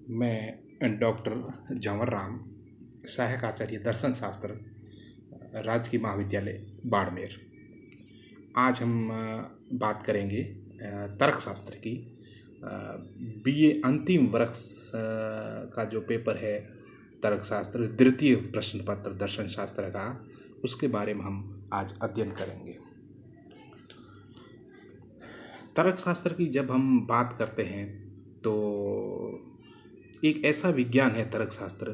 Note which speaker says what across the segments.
Speaker 1: मैं डॉक्टर जंवर राम, सहायक आचार्य दर्शन शास्त्र, राजकीय महाविद्यालय बाड़मेर। आज हम बात करेंगे तर्कशास्त्र की। बीए अंतिम वर्ष का जो पेपर है तर्कशास्त्र, द्वितीय प्रश्न पत्र दर्शन शास्त्र का, उसके बारे में हम आज अध्ययन करेंगे। तर्कशास्त्र की जब हम बात करते हैं तो एक ऐसा विज्ञान है तर्कशास्त्र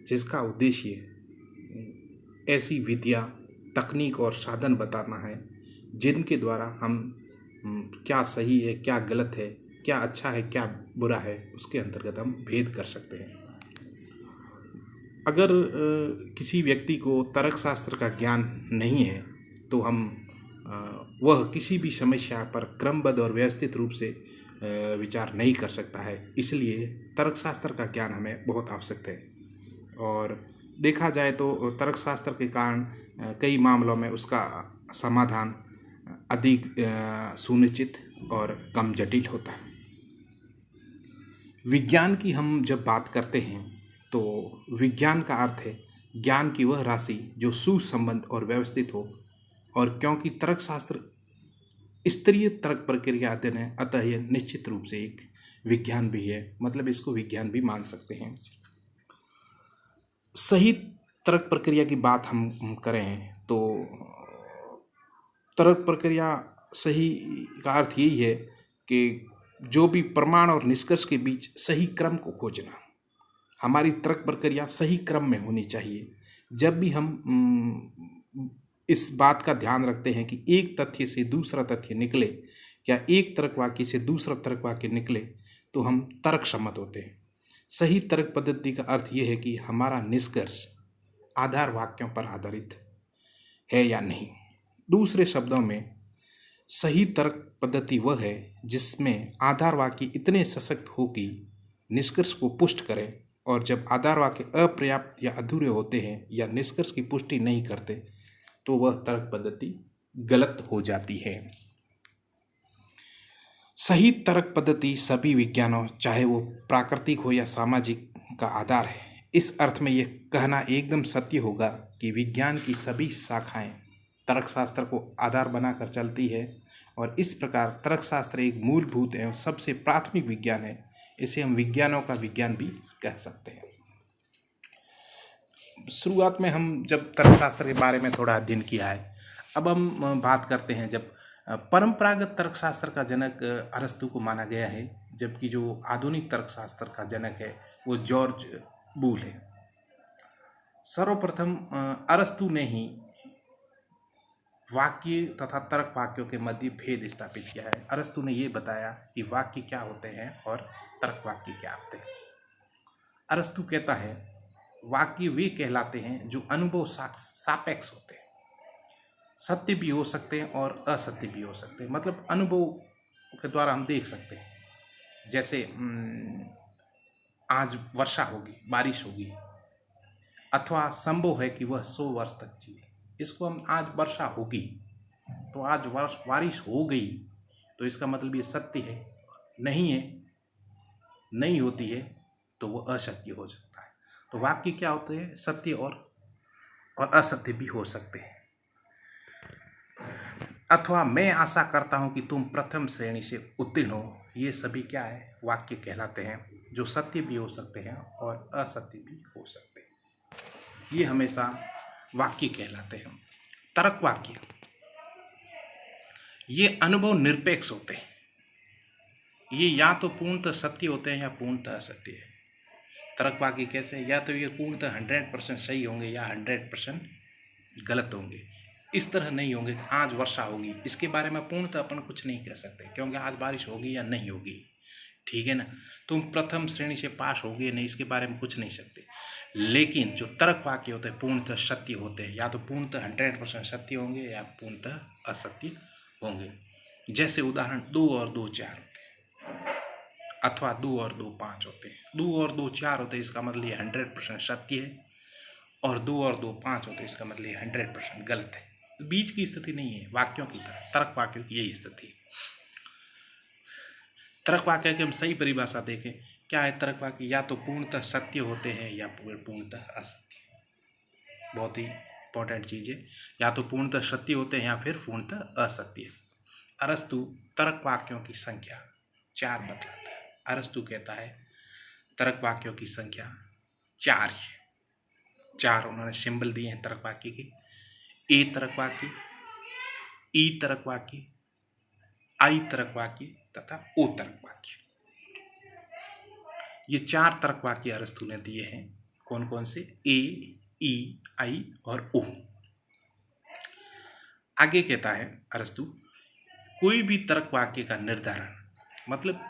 Speaker 1: जिसका उद्देश्य ऐसी विद्या, तकनीक और साधन बताना है जिनके द्वारा हम क्या सही है, क्या गलत है, क्या अच्छा है, क्या बुरा है, उसके अंतर्गत हम भेद कर सकते हैं। अगर किसी व्यक्ति को तर्कशास्त्र का ज्ञान नहीं है तो वह किसी भी समस्या पर क्रमबद्ध और व्यवस्थित रूप से विचार नहीं कर सकता है। इसलिए तर्कशास्त्र का ज्ञान हमें बहुत आवश्यक है। और देखा जाए तो तर्कशास्त्र के कारण कई मामलों में उसका समाधान अधिक सुनिश्चित और कम जटिल होता है। विज्ञान की हम जब बात करते हैं तो विज्ञान का अर्थ है ज्ञान की वह राशि जो सुसंबद्ध और व्यवस्थित हो। और क्योंकि तर्कशास्त्र स्तरीय तर्क प्रक्रिया अध्ययन है, अतः यह निश्चित रूप से एक विज्ञान भी है, मतलब इसको विज्ञान भी मान सकते हैं। सही तर्क प्रक्रिया की बात हम करें तो तर्क प्रक्रिया सही का अर्थ यही है कि जो भी प्रमाण और निष्कर्ष के बीच सही क्रम को खोजना। हमारी तर्क प्रक्रिया सही क्रम में होनी चाहिए। जब भी हम इस बात का ध्यान रखते हैं कि एक तथ्य से दूसरा तथ्य निकले या एक तर्क वाक्य से दूसरा तर्क वाक्य निकले तो हम तर्क सम्मत होते हैं। सही तर्क पद्धति का अर्थ यह है कि हमारा निष्कर्ष आधार वाक्यों पर आधारित है या नहीं। दूसरे शब्दों में सही तर्क पद्धति वह है जिसमें आधार वाक्य इतने सशक्त हो कि निष्कर्ष को पुष्ट करें, और जब आधार वाक्य अपर्याप्त या अधूरे होते हैं या निष्कर्ष की पुष्टि नहीं करते तो वह तर्क पद्धति गलत हो जाती है। सही तर्क पद्धति सभी विज्ञानों, चाहे वो प्राकृतिक हो या सामाजिक, का आधार है। इस अर्थ में यह कहना एकदम सत्य होगा कि विज्ञान की सभी शाखाएं तर्कशास्त्र को आधार बनाकर चलती है, और इस प्रकार तर्कशास्त्र एक मूलभूत एवं सबसे प्राथमिक विज्ञान है। इसे हम विज्ञानों का विज्ञान भी कह सकते हैं। शुरुआत में हम जब तर्कशास्त्र के बारे में थोड़ा अध्ययन किया है, अब हम बात करते हैं जब परंपरागत तर्कशास्त्र का जनक अरस्तु को माना गया है, जबकि जो आधुनिक तर्कशास्त्र का जनक है वो जॉर्ज बूल है। सर्वप्रथम अरस्तु ने ही वाक्य तथा तर्क वाक्यों के मध्य भेद स्थापित किया है। अरस्तु ने ये बताया कि वाक्य क्या होते हैं और तर्क वाक्य क्या होते हैं। अरस्तु कहता है वाक्य वे कहलाते हैं जो अनुभव सापेक्ष होते हैं। सत्य भी हो सकते हैं और असत्य भी हो सकते हैं, मतलब अनुभव के द्वारा हम देख सकते हैं। जैसे आज वर्षा होगी, बारिश होगी, अथवा संभव है कि वह 100 वर्ष तक जिए। इसको हम आज वर्षा होगी तो आज बारिश हो गई तो इसका मतलब ये सत्य है। नहीं है, नहीं होती है तो वो असत्य हो सकता है। तो वाक्य क्या होते हैं? सत्य और असत्य भी हो सकते हैं। अथवा मैं आशा करता हूं कि तुम प्रथम श्रेणी से उत्तीर्ण हो, ये सभी क्या है? वाक्य कहलाते हैं, जो सत्य भी हो सकते हैं और असत्य भी हो सकते हैं। ये हमेशा वाक्य कहलाते हैं। तर्क वाक्य ये अनुभव निरपेक्ष होते हैं। ये या तो पूर्णतः सत्य होते हैं या पूर्णतः असत्य है। तर्क वाक्य कैसे? या तो ये पूर्णतः 100% सही होंगे या 100% गलत होंगे। इस तरह नहीं होंगे कि आज वर्षा होगी, इसके बारे में पूर्णतः अपन कुछ नहीं कह सकते क्योंकि आज बारिश होगी या नहीं होगी, ठीक है ना। तुम प्रथम श्रेणी से पास होगे नहीं, इसके बारे में कुछ नहीं सकते। लेकिन जो तर्क वाक्य होते हैं पूर्णतः सत्य होते हैं, या तो पूर्णतः 100% सत्य होंगे या पूर्णतः असत्य होंगे। जैसे उदाहरण 2 और 2 4 होते हैं, अथवा 2 और 2 5 होते हैं। 2 और 2 4 होते हैं, इसका मतलब ये 100% सत्य है, और 2 और 2 5 होते हैं, इसका मतलब ये 100% गलत है। बीच की स्थिति नहीं है वाक्यों की तरह। तर्क वाक्यों की यही स्थिति है। तर्क वाक्य की हम सही परिभाषा देखें क्या है तर्क वाक्य? या तो पूर्णतः सत्य होते हैं या पूर्णतः असत्य। बहुत ही इंपॉर्टेंट चीज है, या तो पूर्णतः सत्य होते हैं या फिर पूर्णतः असत्य। अरस्तु तर्क वाक्यों की संख्या 4 बतलाता है। अरस्तु कहता है तर्क वाक्यों की संख्या 4 है। 4 उन्होंने सिंबल दिए हैं तर्क वाक्य के। ए तर्क वाक्य, ई तर्क वाक्य, आई तर्क वाक्य तथा ओ तर्क वाक्य। ये 4 तर्क वाक्य अरस्तु ने दिए हैं। कौन कौन से? ए, ई, आई और ओ। आगे कहता है अरस्तु, कोई भी तर्क वाक्य का निर्धारण, मतलब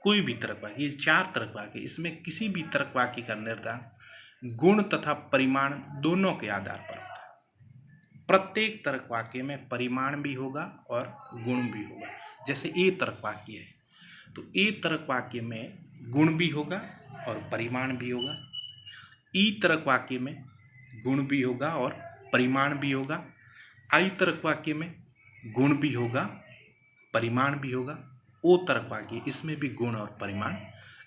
Speaker 1: कोई भी तर्क वाक्य, ये 4 तर्क वाक्य, इसमें किसी भी तर्क वाक्य का निर्धारण गुण तथा परिमाण दोनों के आधार पर होता है। प्रत्येक तर्क वाक्य में परिमाण भी होगा और गुण भी होगा। जैसे ए तर्क वाक्य है तो ए तर्क वाक्य में गुण भी होगा और परिमाण भी होगा। ई तर्क वाक्य में गुण भी होगा और परिमाण भी होगा। आई तर्क वाक्य में गुण भी होगा, परिमाण भी होगा। ओ तर्क वाक्य, इसमें भी गुण और परिमाण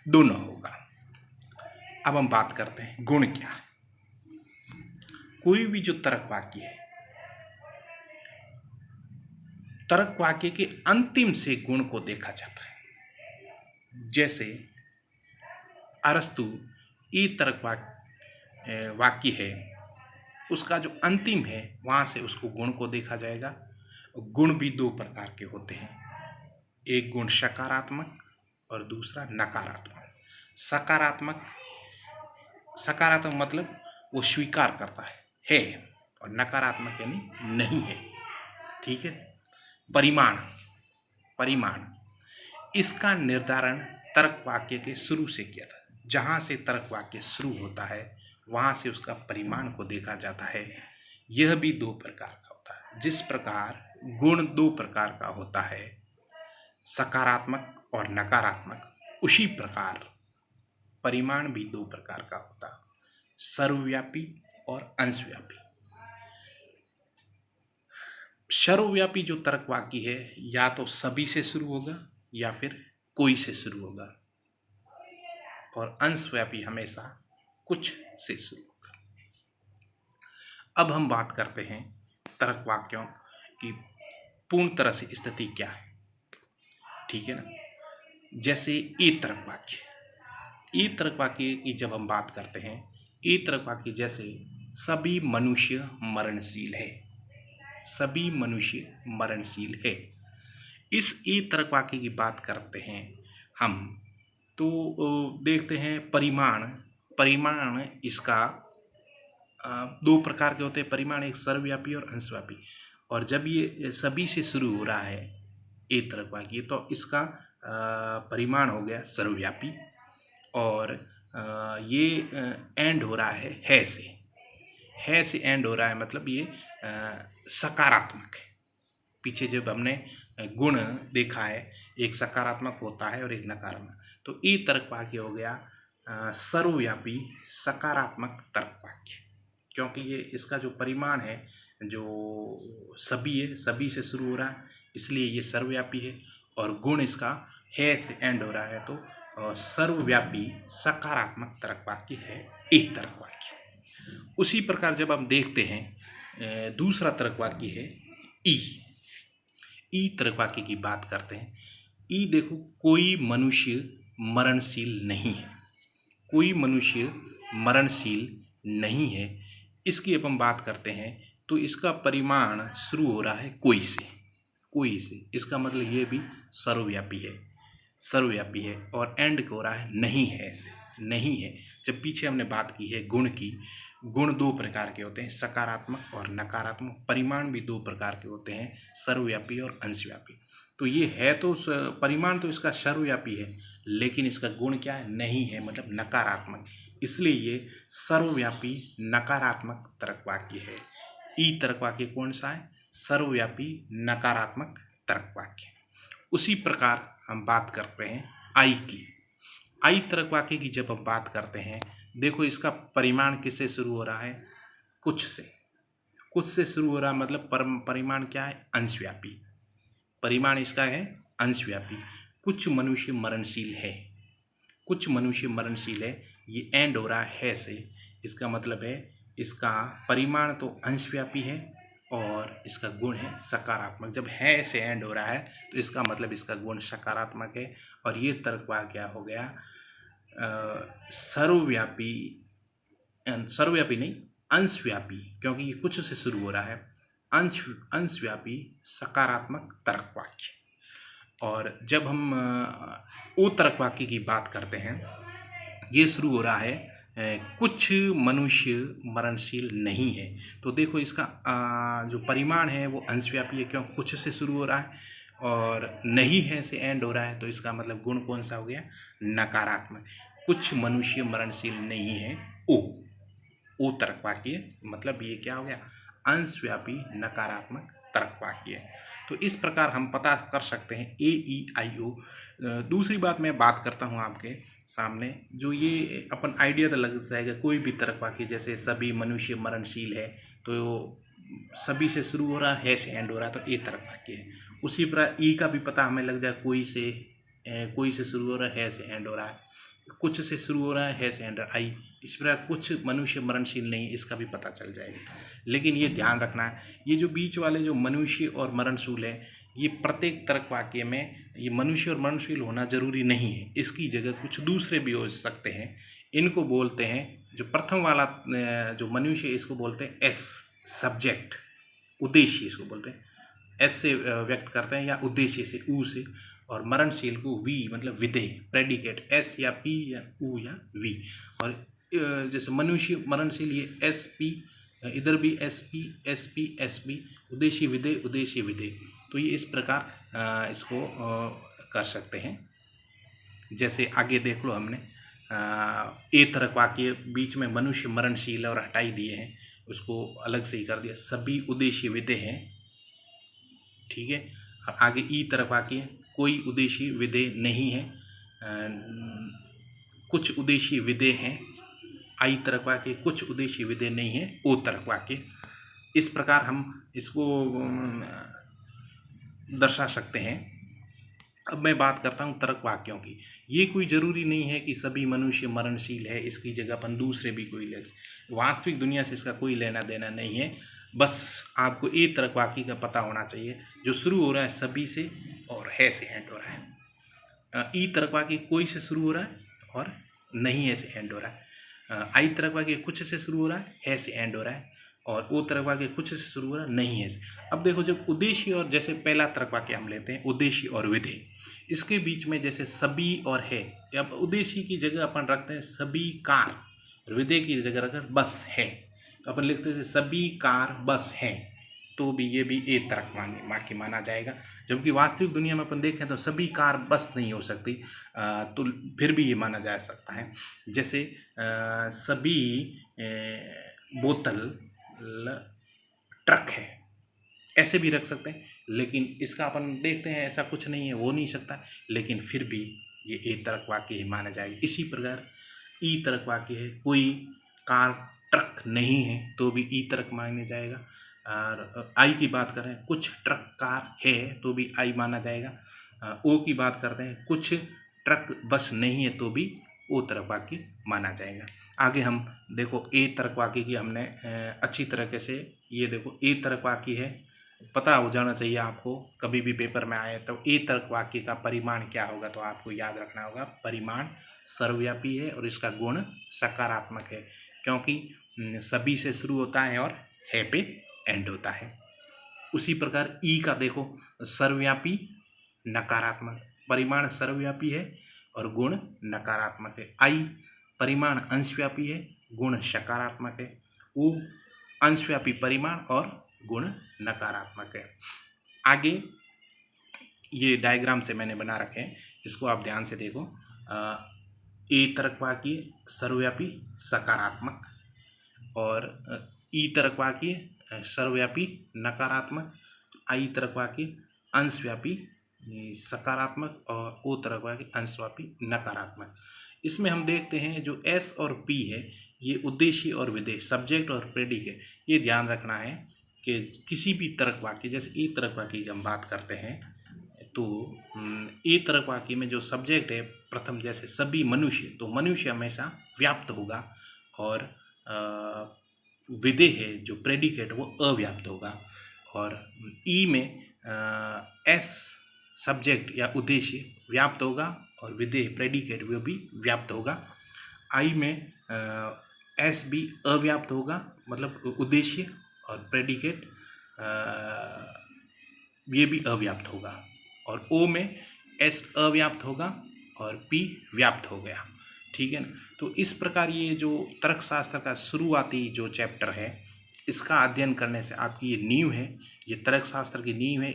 Speaker 1: दोनों होगा। अब हम बात करते हैं गुण क्या है। कोई भी जो तर्क वाक्य है, तर्क वाक्य के अंतिम से गुण को देखा जाता है। जैसे अरस्तु ई तर्क वाक्य है, उसका जो अंतिम है वहां से उसको गुण को देखा जाएगा। गुण भी 2 प्रकार के होते हैं, एक गुण सकारात्मक और दूसरा नकारात्मक। सकारात्मक मतलब वो स्वीकार करता है, और नकारात्मक यानी नहीं है। ठीक है। परिमाण इसका निर्धारण तर्क वाक्य के शुरू से किया था। जहां से तर्क वाक्य शुरू होता है वहां से उसका परिमाण को देखा जाता है। यह भी 2 प्रकार का होता है। जिस प्रकार गुण 2 प्रकार का होता है, सकारात्मक और नकारात्मक, उसी प्रकार परिमाण भी 2 प्रकार का होता है, सर्वव्यापी और अंशव्यापी। सर्वव्यापी जो तर्क वाक्य है या तो सभी से शुरू होगा या फिर कोई से शुरू होगा, और अंशव्यापी हमेशा कुछ से शुरू होगा। अब हम बात करते हैं तर्क वाक्यों की पूर्ण तरह से स्थिति क्या है। ठीक है ना। जैसे ए तर्क वाक्य, ए तर्क वाक्य की जब हम बात करते हैं, ए तर्क वाक्य जैसे सभी मनुष्य मरणशील है, सभी मनुष्य मरणशील है। इस ए तर्क वाक्य की बात करते हैं हम तो देखते हैं परिमाण इसका 2 प्रकार के होते हैं परिमाण, एक सर्वव्यापी और अंशव्यापी। और जब ये सभी से शुरू हो रहा है ए तर्क वाक्य तो इसका परिमाण हो गया सर्वव्यापी, और ये एंड हो रहा है से एंड हो रहा है, मतलब ये सकारात्मक है। पीछे जब हमने गुण देखा है, एक सकारात्मक होता है और एक नकारात्मक, तो ई तर्क वाक्य हो गया सर्वव्यापी सकारात्मक तर्क वाक्य, क्योंकि ये इसका जो परिमाण है जो सभी है, सभी से शुरू हो रहा है, इसलिए ये सर्वव्यापी है। और गुण इसका है से एंड हो रहा है, तो सर्वव्यापी सकारात्मक तर्क वाक्य है एक तर्क वाक्य। उसी प्रकार जब हम देखते हैं दूसरा तर्क वाक्य है ई तर्क वाक्य की बात करते हैं। ई देखो, कोई मनुष्य मरणशील नहीं है, कोई मनुष्य मरणशील नहीं है। इसकी अब हम बात करते हैं तो इसका परिमाण शुरू हो रहा है कोई से, इसका मतलब ये भी सर्वव्यापी है, और एंड हो रहा है नहीं है। जब पीछे हमने बात की है गुण की, गुण 2 प्रकार के होते हैं, सकारात्मक और नकारात्मक। परिमाण भी 2 प्रकार के होते हैं, सर्वव्यापी और अंशव्यापी। तो ये है तो परिमाण तो इसका सर्वव्यापी है, लेकिन इसका गुण क्या है? नहीं है, मतलब नकारात्मक। इसलिए ये सर्वव्यापी नकारात्मक तर्क वाक्य है। ई तर्क वाक्य कौन सा है? सर्वव्यापी नकारात्मक तर्क वाक्य। उसी प्रकार हम बात करते हैं आई की। आई तर्क वाक्य की जब हम बात करते हैं, देखो इसका परिमाण किससे शुरू हो रहा है? कुछ से शुरू हो रहा है, मतलब परिमाण क्या है? अंशव्यापी। परिमाण इसका है अंशव्यापी। कुछ मनुष्य मरणशील है, कुछ मनुष्य मरणशील है, ये एंड हो रहा है से, इसका मतलब है इसका परिमाण तो अंशव्यापी है और इसका गुण है सकारात्मक। जब है से एंड हो रहा है तो इसका मतलब इसका गुण सकारात्मक है। और ये तर्क क्या हो गया, सर्वव्यापी, सर्वव्यापी नहीं अंशव्यापी, क्योंकि ये कुछ से शुरू हो रहा है, अंशव्यापी सकारात्मक तर्क वाक्य। और जब हम ओ तर्क वाक्य की बात करते हैं, ये शुरू हो रहा है कुछ मनुष्य मरणशील नहीं है, तो देखो इसका जो परिमाण है वो अंशव्यापी है, क्यों कुछ से शुरू हो रहा है और नहीं है से एंड हो रहा है, तो इसका मतलब गुण कौन सा हो गया, नकारात्मक। कुछ मनुष्य मरणशील नहीं है, ओ तर्क वाक्य, मतलब ये क्या हो गया, अंशव्यापी नकारात्मक तर्क वाक्य। तो इस प्रकार हम पता कर सकते हैं AEIO। दूसरी बात मैं बात करता हूँ आपके सामने, जो ये अपन आइडिया तो लग जाएगा, कोई भी तर्क वाक्य जैसे सभी मनुष्य मरणशील है, तो सभी से शुरू हो रहा है से एंड हो रहा है, तो ये तर्क वाक्य है। उसी प्रकार ई का भी पता हमें लग जाए, कोई से शुरू हो रहा है से एंड हो रहा है, कुछ से शुरू हो रहा है से एंड आई। इस प्रकार कुछ मनुष्य मरणशील नहीं, इसका भी पता चल जाएगा। लेकिन ये ध्यान रखना है, ये जो बीच वाले जो मनुष्य और मरणशील है, ये प्रत्येक तर्क वाक्य में ये मनुष्य और मरणशील होना जरूरी नहीं है, इसकी जगह कुछ दूसरे भी हो सकते हैं। इनको बोलते हैं, जो प्रथम वाला जो मनुष्य, इसको बोलते हैं एस, सब्जेक्ट, उद्देश्य इसको बोलते हैं, एस से व्यक्त करते हैं या उद्देश्य से, ऊ से। और मरणशील को वी, मतलब विधेय, प्रेडिकेट, एस या पी या ऊ या वी। और जैसे मनुष्य मरणशील, ये एस पी, इधर भी एस पी एस बी, उद्देश्य विधेय उद्देश्य विधेय। तो ये इस प्रकार इसको कर सकते हैं। जैसे आगे देख लो, हमने ए तर्क वाक्य बीच में मनुष्य मरणशील और हटाई दिए हैं, उसको अलग से ही कर दिया, सभी उद्देश्य विधेय हैं, ठीक है। अब आगे ई तर्क वाक्य, कोई उद्देश्य विधेय नहीं है, कुछ उद्देश्य विधेय हैं। आई तर्क वाक्य, कुछ उद्देश्य विधेय नहीं है। ओ तर्क वाक्य। इस प्रकार हम इसको दर्शा सकते हैं। अब मैं बात करता हूँ तर्क वाक्यों की। ये कोई ज़रूरी नहीं है कि सभी मनुष्य मरणशील है, इसकी जगह अपन दूसरे भी कोई ले, वास्तविक दुनिया से इसका कोई लेना देना नहीं है। बस आपको ए तर्क वाक्य का पता होना चाहिए, जो शुरू हो रहा है सभी से और है से एंड हो रहा है। ई तर्क वाक्य कोई से शुरू हो रहा है और नहीं है से एंड हो रहा है। आई तर्क वाक्य कुछ से शुरू हो रहा है से एंड हो रहा है। और ओ तर्क वाक्य कुछ से शुरू हो रहा है, नहीं है से। अब देखो, जब उद्देश्य और, जैसे पहला तर्क वाक्य हम लेते हैं, उद्देश्य और विधेय, इसके बीच में जैसे सभी और है, अब उद्देश्य की जगह अपन रखते हैं सभी कार, विधेय की जगह रखकर बस है, तो अपन लिखते हैं सभी कार बस हैं, तो भी ये भी ए तर्क वाक्य माना जाएगा। जबकि वास्तविक दुनिया में अपन देखें तो सभी कार बस नहीं हो सकती, तो फिर भी ये माना जा सकता है। जैसे सभी बोतल ट्रक है, ऐसे भी रख सकते हैं, लेकिन इसका अपन देखते हैं ऐसा कुछ नहीं है, हो नहीं सकता, लेकिन फिर भी ये ए तर्क वाक्य ही माना जाएगा। इसी प्रकार ई तर्क वाक्य है, कोई कार ट्रक नहीं है, तो भी ई तर्क माना जाएगा। और आई की बात करें, कुछ ट्रक कार है, तो भी आई माना जाएगा। ओ की बात करते हैं, कुछ ट्रक बस नहीं है, तो भी ओ तर्क वाक्य माना जाएगा। आगे हम देखो, ए तर्क वाक्य की हमने अच्छी तरीके से, ये देखो ए तर्क वाक्य है, पता हो जाना चाहिए आपको, कभी भी पेपर में आए तो ए तर्क वाक्य का परिमाण क्या होगा, तो आपको याद रखना होगा, परिमाण सर्वव्यापी है और इसका गुण सकारात्मक है, क्योंकि सभी से शुरू होता है और है पे एंड होता है। उसी प्रकार ई का देखो, सर्वव्यापी नकारात्मक, परिमाण सर्वव्यापी है और गुण नकारात्मक है। आई परिमाण अंशव्यापी है, गुण सकारात्मक है। ऊ अंशव्यापी परिमाण और गुण नकारात्मक है। आगे ये डायग्राम से मैंने बना रखे हैं, इसको आप ध्यान से देखो। ए तर्क वाक्य सर्वव्यापी सकारात्मक, और ई तर्क वाक्य सर्वव्यापी नकारात्मक, आई तर्क वाक्य अंशव्यापी सकारात्मक, और ओ तर्क वाक्य अंशव्यापी नकारात्मक। इसमें हम देखते हैं जो एस और पी है, ये उद्देश्य और विधेय, सब्जेक्ट और प्रेडिकेट। ये ध्यान रखना है कि किसी भी तर्क वाक्य, जैसे ई तर्क वाक्य की हम बात करते हैं, तो ए तर्क वाक्य में जो सब्जेक्ट है प्रथम जैसे सभी मनुष्य, तो मनुष्य हमेशा व्याप्त होगा, और विधेय है जो प्रेडिकेट वो अव्याप्त होगा। और ई में एस सब्जेक्ट या उद्देश्य व्याप्त होगा और विधेय प्रेडिकेट वो भी व्याप्त होगा। आई में एस भी अव्याप्त होगा, मतलब उद्देश्य और प्रेडिकेट ये भी अव्याप्त होगा। और ओ में एस अव्याप्त होगा और पी व्याप्त हो गया। ठीक है ना। तो इस प्रकार ये जो तर्कशास्त्र का शुरुआती जो चैप्टर है, इसका अध्ययन करने से आपकी ये नींव है, ये तर्कशास्त्र की नींव है,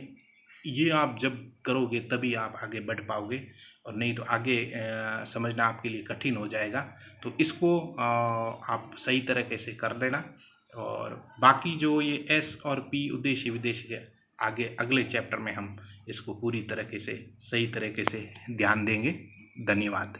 Speaker 1: ये आप जब करोगे तभी आप आगे बढ़ पाओगे, और नहीं तो आगे समझना आपके लिए कठिन हो जाएगा। तो इसको आप सही तरीके से कर देना, और बाकी जो ये एस और पी उद्देश्य विदेश्य आगे अगले चैप्टर में हम इसको पूरी तरीके से सही तरीके से ध्यान देंगे। धन्यवाद।